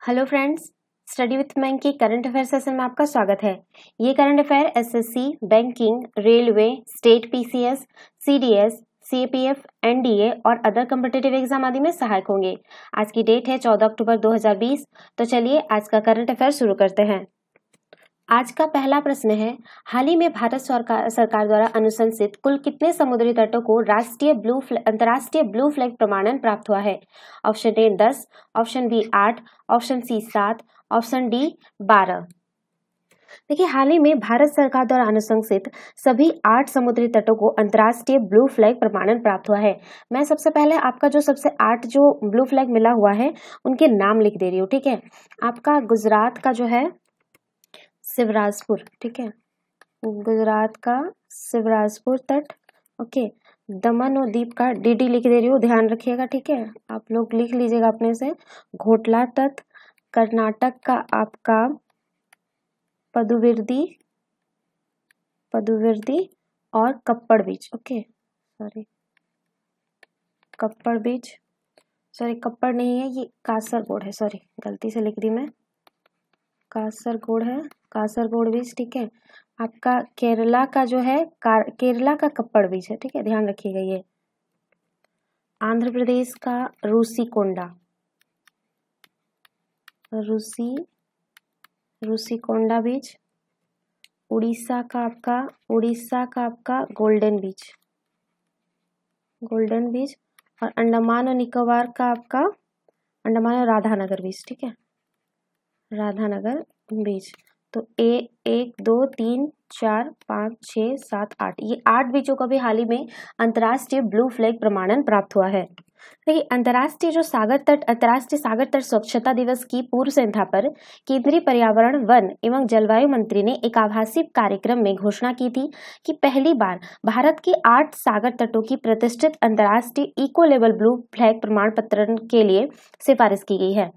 Hello friends, study with मैंग के current affair session में आपका स्वागत है। ये current affair SSC, banking, railway, state PCS, CDS, CAPF, NDA और अदर कॉम्पिटिटिव एग्जाम आदि में सहायक होंगे। आज की डेट है 14 अक्टूबर 2020। तो चलिए आज का करंट अफेयर शुरू करते हैं। आज का पहला प्रश्न है, हाल ही में भारत सरकार द्वारा अनुशंसित कुल कितने समुद्री तटों को अंतर्राष्ट्रीय ब्लू फ्लैग प्रमाणन प्राप्त हुआ है? Option A 10, option B 8, option C 7, option D 12। देखिए, हाल ही में भारत सरकार द्वारा अनुशंसित सभी 8 समुद्री तटों को अंतर्राष्ट्रीय ब्लू फ्लैग प्रमाणन प्राप्त हुआ है। मैं सबसे पहले आपका जो सबसे 8 जो ब्लू फ्लैग मिला हुआ है उनके नाम लिख दे रही हूँ, ठीक है। आपका गुजरात का जो है शिवराजपुर, ठीक है, गुजरात का शिवराजपुर तट, ओके। दमन और दीप का डीडी लिख दे रही हूँ, ध्यान रखिएगा, ठीक है, आप लोग लिख लीजिएगा अपने से। घोटला तट, कर्नाटक का आपका पदुविर्दी और कप्पड़ बीच, ओके, कप्पड़ बीच, कप्पड़ नहीं है, ये कासरगोड है, गलती से लिख दी मैं, कासरगोड है, कासरगोड बीच, ठीक है। आपका केरला का जो है केरला का कप्पड़ बीच है, ठीक है, ध्यान रखिएगा ये। आंध्र प्रदेश का रूसीकोंडा बीच, उड़ीसा का आपका गोल्डन बीच और अंडमान और निकोबार का आपका अंडमान और राधानगर बीच, ठीक है, राधानगर बीच। तो 1 2 3 4 5 6 7 8, ये 8 बीचों का भी हाल ही में अंतर्राष्ट्रीय ब्लू फ्लैग प्रमाणन प्राप्त हुआ है। देखिए, अंतर्राष्ट्रीय सागर तट स्वच्छता दिवस की पूर्व संध्या पर केंद्रीय पर्यावरण, वन एवं जलवायु मंत्री ने एक आभासी कार्यक्रम में घोषणा की थी कि पहली बार भारत के 8 सागर तटों की प्रतिष्ठित अंतर्राष्ट्रीय इको लेवल ब्लू फ्लैग प्रमाण पत्र के लिए सिफारिश की गई है।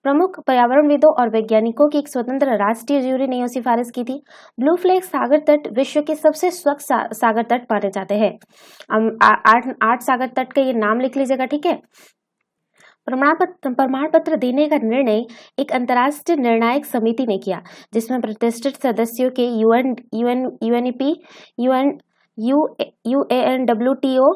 प्रमुख पर्यावरणविदों और वैज्ञानिकों की एक स्वतंत्र राष्ट्रीय ज्यूरी ने यह सिफारिश की थी। ब्लू फ्लैग सागर तट विश्व के सबसे स्वच्छ सागर तट माने जाते हैं। 8 सागर तट का ये नाम लिख लीजिएगा, ठीक है। प्रमाण पत्र देने का निर्णय एक अंतर्राष्ट्रीय निर्णायक समिति ने किया, जिसमें प्रतिष्ठित सदस्यों के यूएनईपी, यूएनडब्ल्यूटीओ,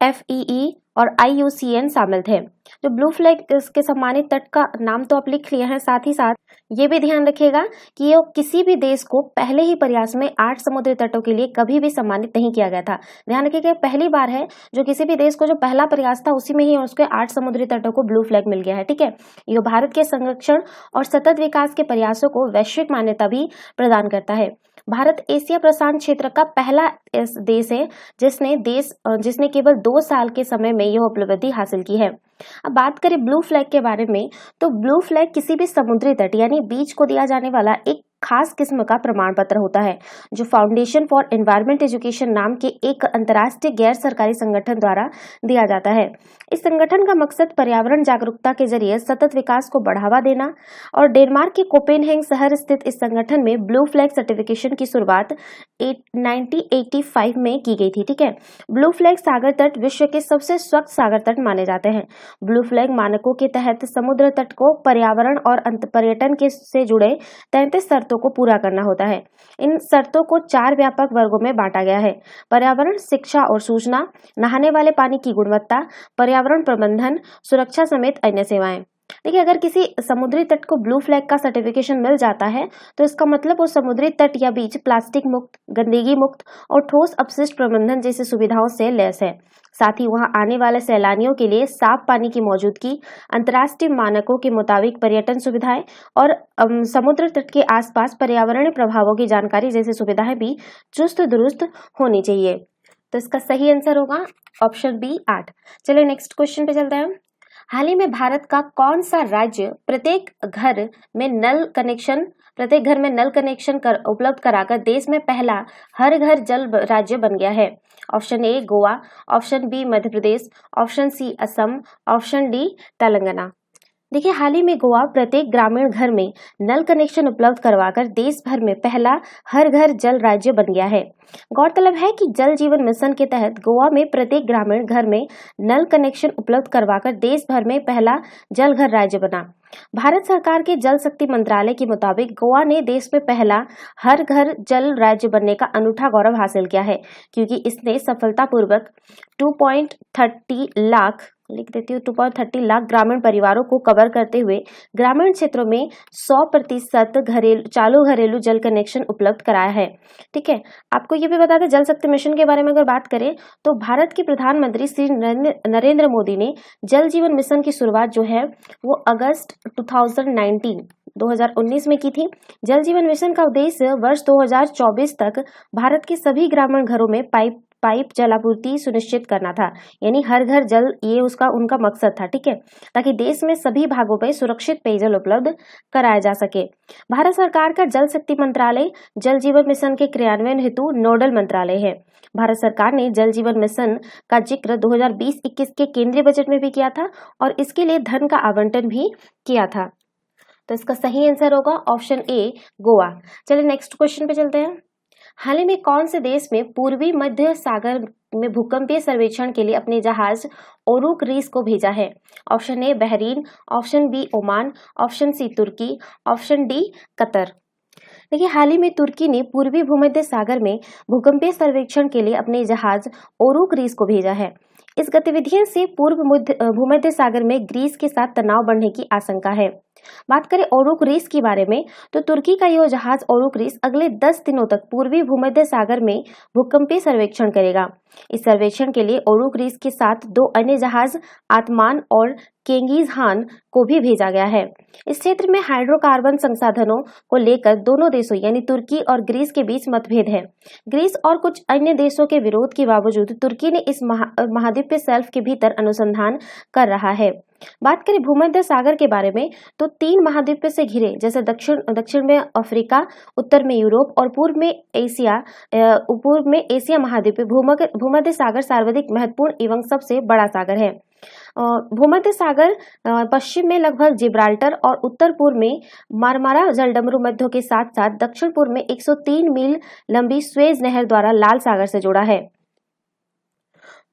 FEE और IUCN शामिल थे। जो ब्लू फ्लैग के सम्मानित तट का नाम तो आप लिख लिए हैं, साथ ही साथ ये भी ध्यान रखिएगा कि ये किसी भी देश को पहले ही प्रयास में 8 समुद्री तटों के लिए कभी भी सम्मानित नहीं किया गया था। ध्यान रखिएगा, पहली बार है जो किसी भी देश को जो पहला प्रयास था उसी में ही उसके 8 समुद्री तटों को ब्लू फ्लैग मिल गया है, ठीक है। ये भारत के संरक्षण और सतत विकास के प्रयासों को वैश्विक मान्यता भी प्रदान करता है। भारत एशिया प्रशांत क्षेत्र का पहला देश है जिसने केवल 2 साल के समय में यह उपलब्धि हासिल की है। अब बात करें ब्लू फ्लैग के बारे में, तो ब्लू फ्लैग किसी भी समुद्री तट यानी बीच को दिया जाने वाला एक खास किस्म का प्रमाण पत्र होता है, जो फाउंडेशन फॉर एनवायरमेंट एजुकेशन नाम के एक अंतर्राष्ट्रीय गैर सरकारी संगठन द्वारा दिया जाता है। इस संगठन का मकसद पर्यावरण जागरूकता के जरिए सतत विकास को बढ़ावा देना और डेनमार्क के कोपेनहेगन शहर स्थित इस संगठन में ब्लू फ्लैग सर्टिफिकेशन की शुरुआत 1985 में की गई थी, ठीक है। ब्लू फ्लैग सागर तट विश्व के सबसे स्वच्छ सागर तट माने जाते हैं। ब्लू फ्लैग मानकों के तहत समुद्र तट को पर्यावरण और पर्यटन से जुड़े 33 शर्तों को पूरा करना होता है। इन शर्तों को 4 व्यापक वर्गों में बांटा गया है: पर्यावरण, शिक्षा और सूचना, नहाने वाले पानी की गुणवत्ता, पर्यावरण प्रबंधन, सुरक्षा समेत अन्य सेवाएं। देखिए, अगर किसी समुद्री तट को ब्लू फ्लैग का सर्टिफिकेशन मिल जाता है तो इसका मतलब वो समुद्री तट या बीच प्लास्टिक मुक्त, गंदगी मुक्त और ठोस अपशिष्ट प्रबंधन जैसी सुविधाओं से लैस है। साथ ही वहां आने वाले सैलानियों के लिए साफ पानी की मौजूदगी, अंतर्राष्ट्रीय मानकों के मुताबिक पर्यटन सुविधाएं और समुद्र तट के आसपास पर्यावरणीय प्रभावों की जानकारी जैसी सुविधाएं भी चुस्त दुरुस्त होनी चाहिए। तो इसका सही आंसर होगा ऑप्शन बी 8। चलिए नेक्स्ट क्वेश्चन पे चलते हैं। हाल ही में भारत का कौन सा राज्य प्रत्येक घर में नल कनेक्शन उपलब्ध कराकर देश में पहला हर घर जल राज्य बन गया है? Option A Goa, option B Madhya Pradesh, option C Assam, option D Telangana. देखिए, हाल ही में गोवा प्रत्येक ग्रामीण घर में नल कनेक्शन उपलब्ध करवाकर देश भर में पहला हर घर जल राज्य बन गया है। गौरतलब है कि जल जीवन मिशन के तहत गोवा में प्रत्येक ग्रामीण घर में नल कनेक्शन उपलब्ध करवाकर देश भर में पहला जल घर राज्य बना। भारत सरकार के जल शक्ति मंत्रालय के मुताबिक गोवा ने देश में पहला हर घर जल राज्य बनने का अनूठा गौरव हासिल किया है, क्योंकि इसने सफलतापूर्वक 2.30 लाख लिख देती हूँ 2.30 लाख ग्रामीण परिवारों को कवर करते हुए ग्रामीण क्षेत्रों में 100% चालू घरेलू जल कनेक्शन उपलब्ध कराया है। ठीक है, आपको ये भी बता दें, जल शक्ति मिशन के बारे में अगर बात करें तो भारत के प्रधानमंत्री श्री नरेंद्र मोदी ने जल जीवन मिशन की शुरुआत जो है वो अगस्त 2019 में की थी। जल जीवन मिशन का उद्देश्य वर्ष 2024 तक भारत के सभी ग्रामीण घरों में पाइप जलापूर्ति सुनिश्चित करना था, यानी हर घर जल, ये उनका मकसद था। ठीक है, ताकि देश में सभी भागों में सुरक्षित पेयजल उपलब्ध कराया जा सके। भारत सरकार का जल शक्ति मंत्रालय जल जीवन मिशन के क्रियान्वयन हेतु नोडल मंत्रालय है। भारत सरकार ने जल जीवन मिशन का जिक्र 2020-21 के केंद्रीय बजट में भी किया था और इसके लिए धन का आवंटन भी किया था। तो इसका सही आंसर होगा ऑप्शन ए, गोवा। चलिए नेक्स्ट क्वेश्चन पे चलते हैं। हाल ही में कौन से देश में पूर्वी मध्य सागर में भूकंपीय सर्वेक्षण के लिए अपने जहाज ओरुक रीस को भेजा है? Option A Bahrain, option B Oman, option C तुर्की, ऑप्शन डी कतर। देखिए, हाल ही में तुर्की ने पूर्वी भूमध्य सागर में भूकंपीय सर्वेक्षण के लिए अपने जहाज ओरुक रीस को भेजा है। इस गतिविधि से पूर्व भूमध्य सागर में ग्रीस के साथ तनाव बढ़ने की आशंका है। बात करें ओरुक रीस के बारे में तो तुर्की का यह जहाज ओरुक रीस अगले 10 दिनों तक पूर्वी भूमध्य सागर में भूकंपीय सर्वेक्षण करेगा। इस सर्वेक्षण के लिए ओरुक रीस के साथ 2 अन्य जहाज आत्मान और केंगिज हान को भी भेजा गया है। इस क्षेत्र में हाइड्रोकार्बन संसाधनों को लेकर दोनों देशों यानी तुर्की और ग्रीस के बीच मतभेद है। ग्रीस और कुछ अन्य देशों के विरोध के बावजूद तुर्की ने इस महाद्वीपीय शेल्फ के भीतर अनुसंधान कर रहा है। बात करें भूमध्य सागर के बारे में तो 3 महाद्वीप से घिरे, जैसे दक्षिण में अफ्रीका, उत्तर में यूरोप और पूर्व में एशिया महाद्वीप भूमध्य सागर सर्वाधिक महत्वपूर्ण एवं सबसे बड़ा सागर है। भूमध्य सागर पश्चिम में लगभग जिब्राल्टर और उत्तर पूर्व में मारमारा जलडमरू मध्यों के साथ साथ दक्षिण पूर्व में 103 मील लंबी स्वेज नहर द्वारा लाल सागर से जुड़ा है।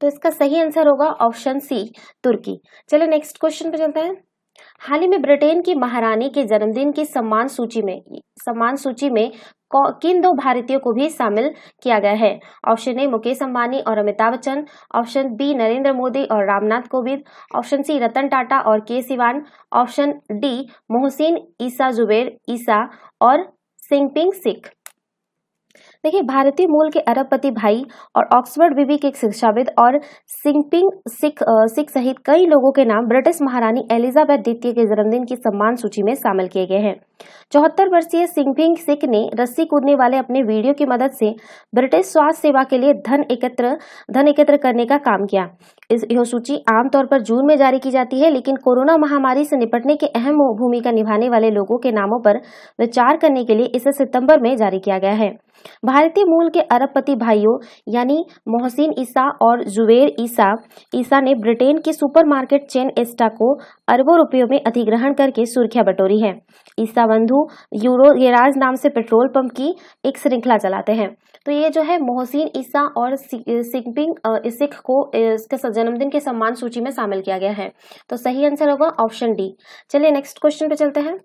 तो इसका सही आंसर होगा ऑप्शन सी, तुर्की। चलिए नेक्स्ट क्वेश्चन पे चलते हैं। हाल ही में ब्रिटेन की महारानी के जन्मदिन की सम्मान सूची में किन 2 भारतीयों को भी शामिल किया गया है? ऑप्शन ए मुकेश अंबानी और अमिताभ बच्चन, ऑप्शन बी नरेंद्र मोदी और रामनाथ कोविंद, ऑप्शन सी रतन टाटा और के सिवान, ऑप्शन डी मोहसिन ईसा जुबैर ईसा और सिंगपिंग सिख। देखिए, भारतीय मूल के अरबपति भाई और ऑक्सफोर्ड विवि के एक शिक्षाविद और सिंगपिंग सिख सहित कई लोगों के नाम ब्रिटिश महारानी एलिजाबेथ द्वितीय के जन्मदिन की सम्मान सूची में शामिल किए गए हैं। 74 वर्षीय सिंगपिंग सिख ने रस्सी कूदने वाले अपने वीडियो की मदद से ब्रिटिश स्वास्थ्य सेवा के लिए धन एकत्र करने का काम किया। यह सूची आमतौर पर जून में जारी की जाती है, लेकिन कोरोना महामारी से निपटने की अहम भूमिका निभाने वाले लोगों के नामों पर विचार करने के लिए इसे सितंबर में जारी किया गया है। भारतीय मूल के अरबपति भाइयों यानी मोहसिन ईसा और जुबैर ईसा ने ब्रिटेन की सुपरमार्केट चेन एस्टा को अरबों रुपयों में अधिग्रहण करके सुर्खियां बटोरी है। ईसा बंधु यूरो गेराज नाम से पेट्रोल पंप की एक श्रृंखला चलाते हैं। तो ये जो है मोहसिन ईसा और सिंगपिंग सिख को इसके जन्मदिन के सम्मान सूची में शामिल किया गया है। तो सही आंसर होगा ऑप्शन डी। चलिए नेक्स्ट क्वेश्चन पे चलते हैं।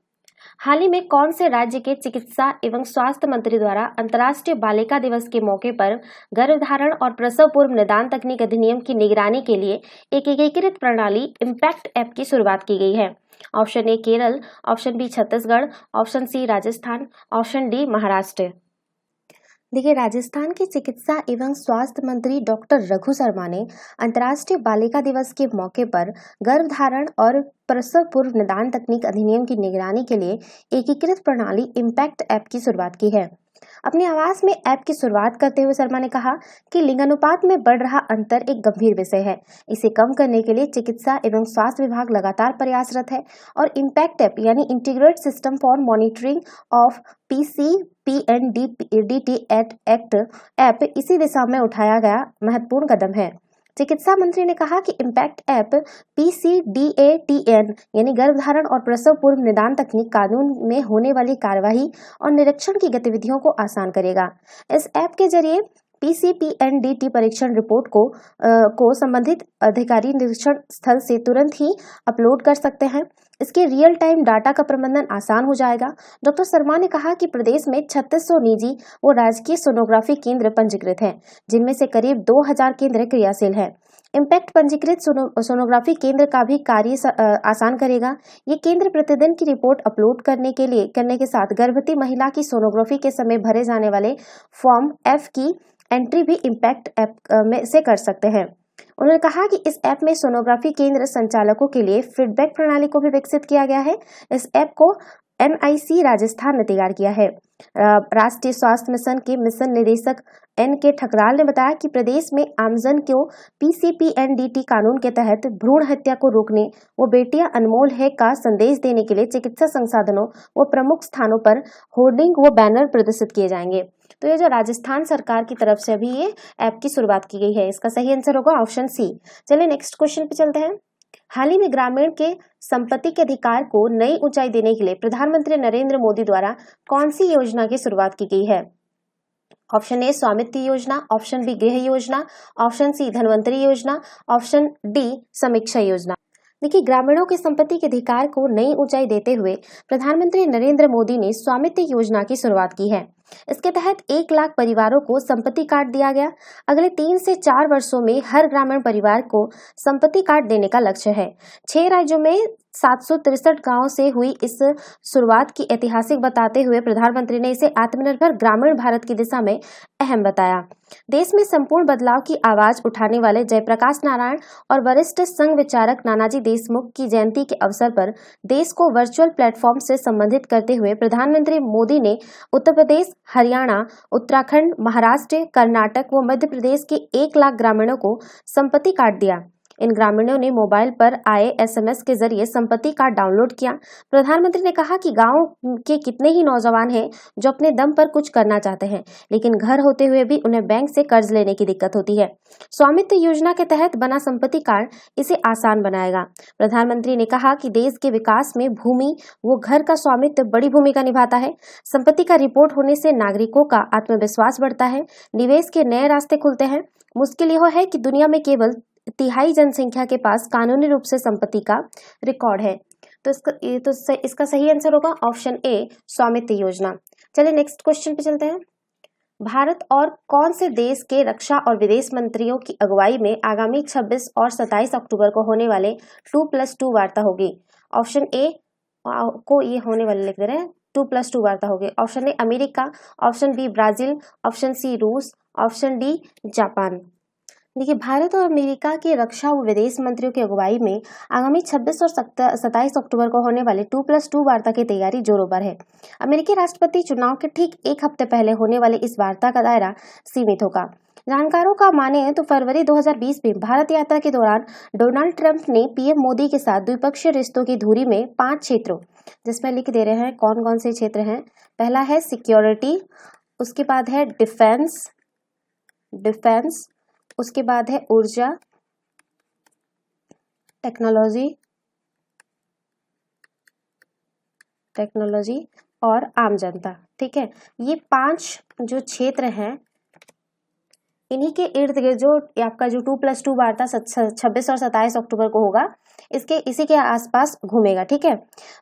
हाल ही में कौन से राज्य के चिकित्सा एवं स्वास्थ्य मंत्री द्वारा अंतर्राष्ट्रीय बालिका दिवस के मौके पर गर्भधारण और प्रसव पूर्व निदान तकनीक अधिनियम की निगरानी के लिए एक एकीकृत प्रणाली इम्पैक्ट ऐप की शुरुआत की गई है? Option A Kerala, option B Chhattisgarh, option C Rajasthan, option D Maharashtra. देखिए, राजस्थान के चिकित्सा एवं स्वास्थ्य मंत्री डॉक्टर रघु शर्मा ने अंतर्राष्ट्रीय बालिका दिवस के मौके पर गर्भधारण और प्रसव पूर्व निदान तकनीक अधिनियम की निगरानी के लिए एकीकृत प्रणाली इम्पैक्ट ऐप की शुरुआत की है। अपने आवास में ऐप की शुरुआत करते हुए शर्मा ने कहा कि लिंगानुपात में बढ़ रहा अंतर एक गंभीर विषय है। इसे कम करने के लिए चिकित्सा एवं स्वास्थ्य विभाग लगातार प्रयासरत है और इम्पैक्ट ऐप यानी integrated system for monitoring of PCPNDT act app इसी दिशा में उठाया गया महत्वपूर्ण कदम है। चिकित्सा मंत्री ने कहा कि इम्पैक्ट ऐप PCDATN यानी गर्भधारण और प्रसव पूर्व निदान तकनीक कानून में होने वाली कार्यवाही और निरीक्षण की गतिविधियों को आसान करेगा। इस ऐप के जरिए PCPNDT परीक्षण रिपोर्ट को संबंधित अधिकारी निरीक्षण स्थल से तुरंत ही अपलोड कर सकते हैं। इसके रियल टाइम डाटा का प्रबंधन आसान हो जाएगा। डॉक्टर शर्मा ने कहा कि प्रदेश में 3600 निजी व राजकीय सोनोग्राफी केंद्र पंजीकृत हैं, जिनमें से करीब 2000 केंद्र क्रियाशील हैं। इम्पैक्ट पंजीकृत सोनोग्राफी केंद्र का भी कार्य आसान करेगा। ये केंद्र प्रतिदिन की रिपोर्ट अपलोड करने के साथ गर्भवती महिला की सोनोग्राफी के समय भरे जाने वाले फॉर्म F की एंट्री भी इम्पैक्ट ऐप में से कर सकते हैं। उन्होंने कहा कि इस ऐप में सोनोग्राफी केंद्र संचालकों के लिए फीडबैक प्रणाली को भी विकसित किया गया है। इस ऐप को NIC राजस्थान ने तैयार किया है। राष्ट्रीय स्वास्थ्य मिशन के मिशन निदेशक NK ठकराल ने बताया कि प्रदेश में आमजन को PCPNDT कानून के तहत भ्रूण हत्या को रोकने वो बेटियां अनमोल है का संदेश देने के लिए चिकित्सा संसाधनों व प्रमुख स्थानों पर होर्डिंग व बैनर प्रदर्शित किए जाएंगे। तो ये जो राजस्थान सरकार की तरफ से अभी ये ऐप की शुरुआत की गई है, इसका सही आंसर होगा ऑप्शन सी। चलिए नेक्स्ट क्वेश्चन पे चलते हैं। हाल ही में ग्रामीण के संपत्ति के अधिकार को नई ऊंचाई देने के लिए प्रधानमंत्री नरेंद्र मोदी द्वारा कौन सी योजना की शुरुआत की गई है? ऑप्शन ए स्वामित्व योजना, ऑप्शन बी गृह योजना, ऑप्शन सी धनवंतरी योजना, ऑप्शन डी समीक्षा योजना। देखिए, ग्रामीणों की संपत्ति के अधिकार को नई ऊंचाई देते हुए प्रधानमंत्री नरेंद्र मोदी ने स्वामित्व योजना की शुरुआत की है। इसके तहत 1 लाख परिवारों को संपत्ति कार्ड दिया गया। अगले 3 से 4 वर्षों में हर ग्रामीण परिवार को संपत्ति कार्ड देने का लक्ष्य है। 6 राज्यों में 763 गांवों से हुई इस शुरुआत की ऐतिहासिक बताते हुए प्रधानमंत्री ने इसे आत्मनिर्भर ग्रामीण भारत की दिशा में अहम बताया। देश में संपूर्ण बदलाव की आवाज उठाने वाले जयप्रकाश नारायण और वरिष्ठ संघ विचारक नानाजी देशमुख की जयंती के अवसर पर देश को वर्चुअल प्लेटफॉर्म से संबंधित करते हुए प्रधानमंत्री मोदी ने उत्तर प्रदेश, हरियाणा, उत्तराखंड, महाराष्ट्र, कर्नाटक व मध्य प्रदेश के 1 लाख ग्रामीणों को संपत्ति कार्ड दिया। इन ग्रामीणों ने मोबाइल पर आए SMS के जरिए संपत्ति कार्ड डाउनलोड किया। प्रधानमंत्री ने कहा कि गांव के कितने ही नौजवान हैं जो अपने दम पर कुछ करना चाहते हैं, लेकिन घर होते हुए भी उन्हें बैंक से कर्ज लेने की दिक्कत होती है। स्वामित्व योजना के तहत बना संपत्ति कार्ड इसे आसान बनाएगा। प्रधानमंत्री ने कहा कि देश के विकास में भूमि व घर का स्वामित्व बड़ी भूमिका निभाता है। संपत्ति का रिपोर्ट होने से नागरिकों का आत्मविश्वास बढ़ता है, निवेश के नए रास्ते खुलते हैं। मुश्किल यह है कि दुनिया में केवल 1/3 जनसंख्या के पास कानूनी रूप से संपत्ति का रिकॉर्ड है। तो इसका सही आंसर होगा ऑप्शन ए स्वामित्व योजना। चलिए नेक्स्ट क्वेश्चन पे चलते हैं। भारत और कौन से देश के रक्षा और विदेश मंत्रियों की अगुवाई में आगामी 26 और 27 अक्टूबर को होने वाले 2+2 वार्ता होगी? ऑप्शन ए को ये होने वाले लिख दे रहे हैं, 2+2 वार्ता होगी। Option A America, option B Brazil, option C रूस, ऑप्शन डी जापान। देखिए, भारत और अमेरिका के रक्षा व विदेश मंत्रियों की अगुवाई में आगामी 26 और 27 अक्टूबर को होने वाले 2+2 वार्ता की तैयारी जोरों पर है। अमेरिकी राष्ट्रपति चुनाव के ठीक 1 हफ्ते पहले होने वाले इस वार्ता का दायरा सीमित होगा। जानकारों का माने तो फरवरी 2020 में भारत यात्रा के दौरान डोनाल्ड ट्रंप ने PM मोदी के साथ द्विपक्षीय रिश्तों की धुरी में 5 क्षेत्रों, जिसमें लिख दे रहे हैं कौन कौन से क्षेत्र हैं। पहला है सिक्योरिटी, उसके बाद है डिफेंस, उसके बाद है ऊर्जा, टेक्नोलॉजी और आम जनता। ठीक है, ये 5 जो क्षेत्र हैं, इन्हीं के इर्द गिर्द जो आपका जो 2+2 वार्ता 26 और 27 अक्टूबर को होगा, इसी के आसपास घूमेगा। ठीक है,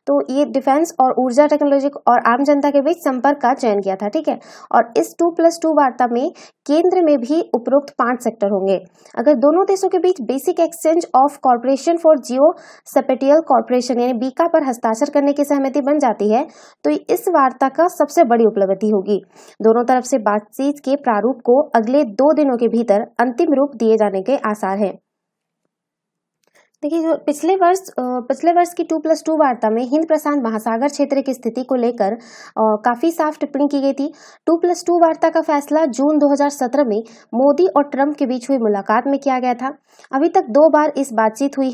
तो ये डिफेंस और ऊर्जा, टेक्नोलॉजी और आम जनता के बीच संपर्क का चयन किया था। ठीक है, और इस 2+2 वार्ता में केंद्र में भी उपरोक्त 5 सेक्टर होंगे। अगर दोनों देशों के बीच basic exchange of corporation for geo spatial corporation यानी बीका पर हस्ताक्षर करने की सहमति बन जाती है तो इस वार्ता का सबसे बड़ी उपलब्धि होगी। दोनों तरफ से बातचीत के प्रारूप को अगले 2 दिनों के भीतर अंतिम रूप दिए जाने के आसार हैं। देखिए, जो पिछले वर्ष की 2+2 वार्ता में हिंद प्रशांत महासागर क्षेत्र की स्थिति को लेकर काफी साफ टिप्पणी की गई थी। 2+2 वार्ता का फैसला जून 2017 में मोदी और ट्रंप के बीच हुई मुलाकात में किया गया था। अभी तक 2 बार यह बातचीत हुई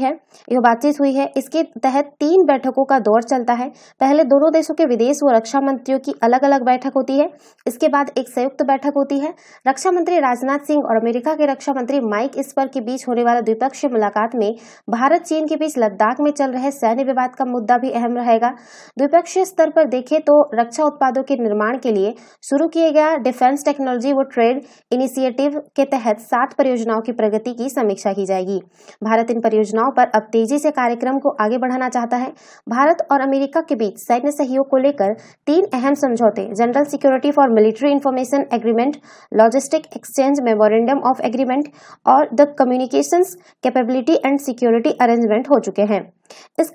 है। इसके तहत 3 बैठकों का दौर चलता है। पहले दोनों देशों के विदेश व रक्षा मंत्रियों की अलग अलग बैठक होती है। इसके बाद एक संयुक्त बैठक होती है। रक्षा मंत्री राजनाथ सिंह और अमेरिका के रक्षा मंत्री माइक एस्पर के बीच होने वाला द्विपक्षीय मुलाकात में भारत चीन के बीच लद्दाख में चल रहे सैन्य विवाद का मुद्दा भी अहम रहेगा। द्विपक्षीय स्तर पर देखें तो रक्षा उत्पादों के निर्माण के लिए शुरू किए गया डिफेंस टेक्नोलॉजी व ट्रेड इनिशिएटिव के तहत 7 परियोजनाओं की प्रगति की समीक्षा की जाएगी। भारत इन परियोजनाओं पर अब तेजी से कार्यक्रम को आगे बढ़ाना चाहता है। भारत और अमेरिका के बीच सैन्य सहयोग को लेकर 3 अहम समझौते general security for military information agreement, logistic exchange memorandum of agreement और the communications capability and security arrangement हो चुके हैं। इस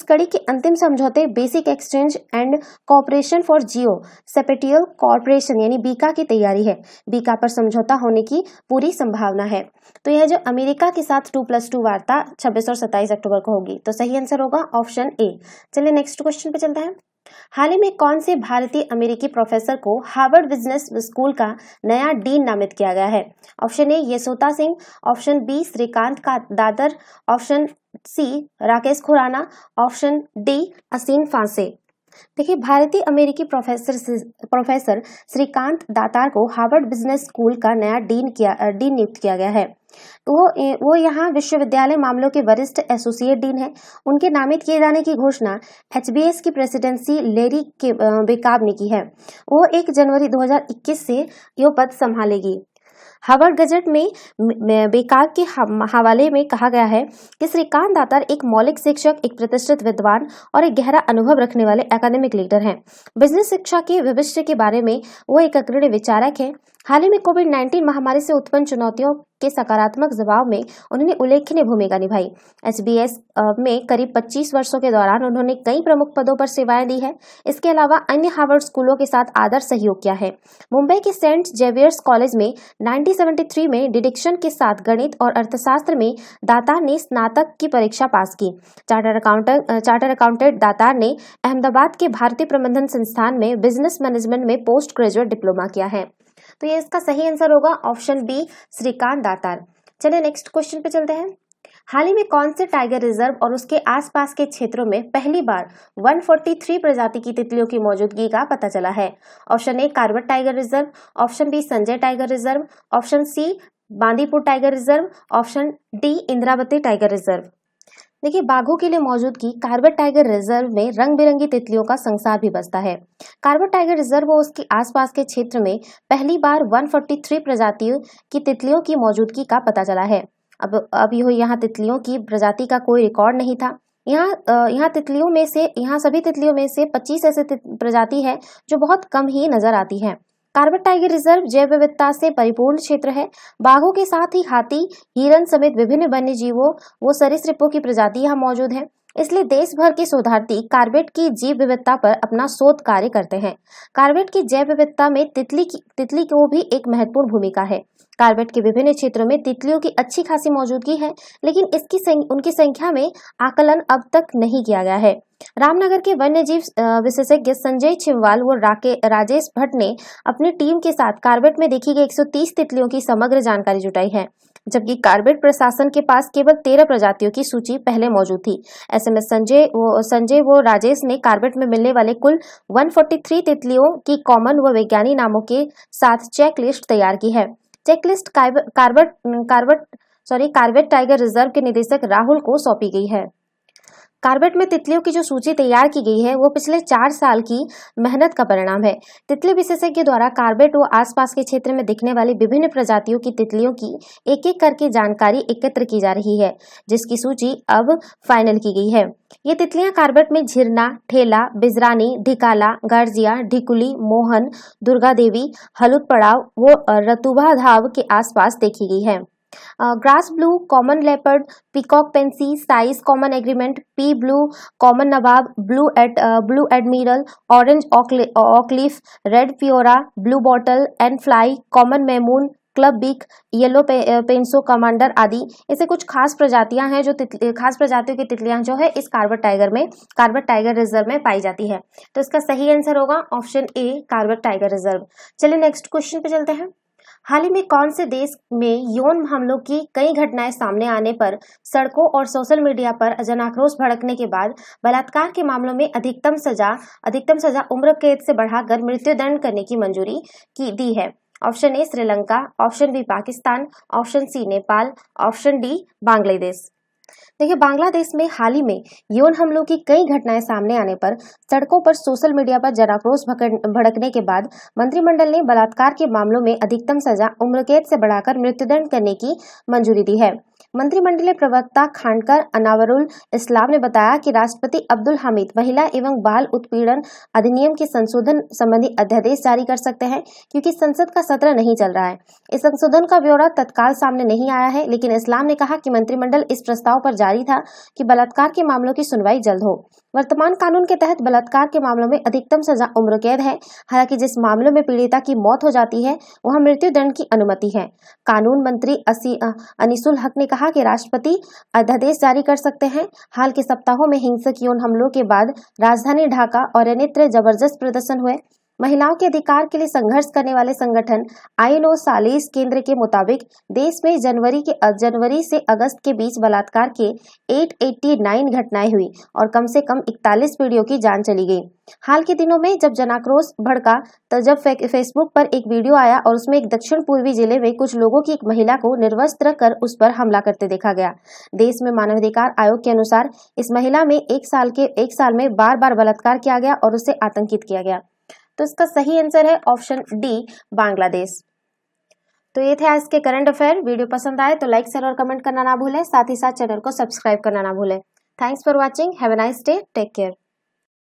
कड़ी के अंतिम समझौते basic exchange and cooperation for geo spatial corporation यानी बीका की तैयारी है। बीका पर समझौता होने की पूरी संभावना है। तो यह जो अमेरिका के साथ 2+2 वार्ता 26 और 27 अक्टूबर को होगी, तो सही आंसर होगा ऑप्शन ए। चलिए नेक्स्ट क्वेश्चन पे चलते हैं। हाल ही में कौन से भारतीय अमेरिकी प्रोफेसर को हार्वर्ड बिजनेस स्कूल का नया डीन नामित किया गया है? Option A Yashoda Singh, option B Shrikant Datar, option C Rakesh Khurana, option D Aseem Phanse. देखिए, भारतीय अमेरिकी प्रोफेसर श्रीकांत दातार को हार्वर्ड बिजनेस स्कूल का नया डीन नियुक्त किया गया है। वो यहाँ विश्वविद्यालय मामलों के वरिष्ठ एसोसिएट डीन है। उनके नामित किए जाने की घोषणा HBS की प्रेसिडेंसी लेरी बेकाब ने की है। वो 1 जनवरी 2021 से यह पद संभालेगी। हार्वर्ड गजट में बेकाब के हवाले में कहा गया है कि श्रीकांत दातार एक मौलिक शिक्षक, एक प्रतिष्ठित विद्वान और एक गहरा अनुभव रखने वाले एकेडमिक लीडर हैं। बिजनेस शिक्षा के भविष्य के बारे में वो एक अग्रणी विचारक है। हाल ही में कोविड-19 महामारी से उत्पन्न चुनौतियों के सकारात्मक जवाब में उन्होंने उल्लेखनीय भूमिका निभाई। HBS में करीब 25 वर्षों के दौरान उन्होंने कई प्रमुख पदों पर सेवाएं दी है। इसके अलावा अन्य हार्वर्ड स्कूलों के साथ आदर्श सहयोग किया है। मुंबई के सेंट जेवियर्स कॉलेज में 1973 में डिडक्शन के साथ गणित और अर्थशास्त्र में दातार ने स्नातक की परीक्षा पास की। चार्टर अकाउंटेंट दातार ने अहमदाबाद के भारतीय प्रबंधन संस्थान में बिजनेस मैनेजमेंट में पोस्ट ग्रेजुएट डिप्लोमा किया है। तो ये इसका सही आंसर होगा ऑप्शन बी श्रीकांत दातार। चलिए नेक्स्ट क्वेश्चन पे चलते हैं। हाल ही में कौन से टाइगर रिजर्व और उसके आसपास के क्षेत्रों में पहली बार 143 प्रजाति की तितलियों की मौजूदगी का पता चला है? Option A Corbett tiger reserve, option B Sanjay tiger reserve, option C Bandipur tiger reserve, option D Indravati tiger reserve. देखिए, बाघों के लिए मौजूदगी कार्बेट टाइगर रिजर्व में रंग बिरंगी तितलियों का संसार भी बसता है। कार्बेट टाइगर रिजर्व और उसके आसपास के क्षेत्र में पहली बार 143 प्रजातियों की तितलियों की मौजूदगी का पता चला है। अब यहाँ तितलियों की प्रजाति का कोई रिकॉर्ड नहीं था। यहाँ सभी तितलियों में से 25 ऐसे प्रजाति है जो बहुत कम ही नजर आती है। कार्बेट टाइगर रिजर्व जैव विविधता से परिपूर्ण क्षेत्र है। बाघों के साथ ही हाथी, हिरन समेत विभिन्न वन्य जीवों व सरीसृपों की प्रजाति यहाँ मौजूद है। इसलिए देश भर के शोधार्थी कार्बेट की जैव विविधता पर अपना शोध कार्य करते हैं। कार्बेट की जैव विविधता में तितली को भी एक महत्वपूर्ण भूमिका है। कार्बेट के विभिन्न क्षेत्रों में तितलियों की अच्छी खासी मौजूदगी है, लेकिन उनकी संख्या में आकलन अब तक नहीं किया गया है। रामनगर के वन्यजीव विशेषज्ञ संजय छिमवाल व राजेश भट्ट ने अपनी टीम के साथ कार्बेट में देखी गई 130 तितलियों की समग्र जानकारी जुटाई है, जबकि कार्बेट प्रशासन के पास केवल 13 प्रजातियों की सूची पहले मौजूद थी। ऐसे में संजय व राजेश ने कार्बेट में मिलने वाले कुल 143 तितलियों की कॉमन व वैज्ञानिक नामों के साथ चेक लिस्ट तैयार की है। चेकलिस्ट कार्बेट टाइगर रिजर्व के निदेशक राहुल को सौंपी गई है। कार्बेट में तितलियों की जो सूची तैयार की गई है वो पिछले 4 साल की मेहनत का परिणाम है। तितली विशेषज्ञ द्वारा कार्बेट व आसपास के क्षेत्र में दिखने वाली विभिन्न प्रजातियों की तितलियों की एक एक करके जानकारी एकत्र की जा रही है, जिसकी सूची अब फाइनल की गई है। ये तितलियां कार्बेट में झिरना, ठेला, बिजरानी, ढिकाला, गर्जिया, ढिकुली, मोहन, दुर्गा देवी, हलुद पड़ाव व रतुभा धाव के आसपास देखी गई है। Grass blue, common leopard, peacock pansy, size common agreement, pea blue, common nawab, blue admiral, orange oakleaf, red फियोरा, blue bottle and fly, common मेमून, club beak, yellow pansy commander आदि। ऐसे कुछ खास प्रजातियां हैं जो खास प्रजातियों की तितलियां जो है इस कार्बेट टाइगर रिजर्व में पाई जाती है। तो इसका सही आंसर होगा option A, Corbett tiger reserve. चलिए नेक्स्ट क्वेश्चन पे चलते हैं। हाल ही में कौन से देश में यौन हमलों की कई घटनाएं सामने आने पर सड़कों और सोशल मीडिया पर जनाक्रोश भड़कने के बाद बलात्कार के मामलों में अधिकतम सजा उम्र कैद से बढ़ाकर मृत्युदंड करने की मंजूरी दी है? Option A Sri Lanka, option B Pakistan, option C Nepal, option D Bangladesh. देखिए, बांग्लादेश में हाल ही में यौन हमलों की कई घटनाएं सामने आने पर सड़कों पर सोशल मीडिया पर जनाक्रोश भड़कने के बाद मंत्रिमंडल ने बलात्कार के मामलों में अधिकतम सजा उम्र कैद से बढ़ाकर मृत्युदंड करने की मंजूरी दी है। मंत्रिमंडलीय प्रवक्ता खानकर अनावरुल इस्लाम ने बताया कि राष्ट्रपति अब्दुल हामिद महिला एवं बाल उत्पीड़न अधिनियम के संशोधन संबंधी अध्यादेश जारी कर सकते हैं, क्योंकि संसद का सत्र नहीं चल रहा है। इस संशोधन का ब्यौरा तत्काल सामने नहीं आया है, लेकिन इस्लाम ने कहा कि मंत्रिमंडल इस प्रस्ताव पर जारी था कि बलात्कार के मामलों की सुनवाई जल्द हो। वर्तमान कानून के तहत बलात्कार के मामलों में अधिकतम सजा उम्र कैद है। हालांकि जिस मामलों में पीड़िता की मौत हो जाती है वहां मृत्युदंड की अनुमति है। कानून मंत्री अनीसुल हक ने कहा कि राष्ट्रपति अध्यादेश जारी कर सकते हैं। हाल के सप्ताहों में हिंसक यौन हमलों के बाद राजधानी ढाका और अन्यत्र जबरदस्त प्रदर्शन हुए। महिलाओं के अधिकार के लिए संघर्ष करने वाले संगठन आईएनओ सालिस केंद्र के मुताबिक देश में जनवरी से अगस्त के बीच बलात्कार के 889 घटनाएं हुई और कम से कम 41 पीढ़ियों की जान चली गई। हाल के दिनों में जब जनाक्रोश भड़का तो जब फेसबुक पर एक वीडियो आया और उसमें एक दक्षिण पूर्वी जिले में कुछ लोगों की एक महिला को निर्वस्त्र कर उस पर हमला करते देखा गया। देश में मानवाधिकार आयोग के अनुसार इस महिला में एक साल में बार बलात्कार किया गया और उसे आतंकित किया गया। तो इसका सही आंसर है ऑप्शन डी, बांग्लादेश। तो ये थे आज के करंट अफेयर। वीडियो पसंद आए तो लाइक, शेयर और कमेंट करना ना भूलें। साथ ही साथ चैनल को सब्सक्राइब करना ना भूलें। Thanks for watching. Have a nice day. Take care.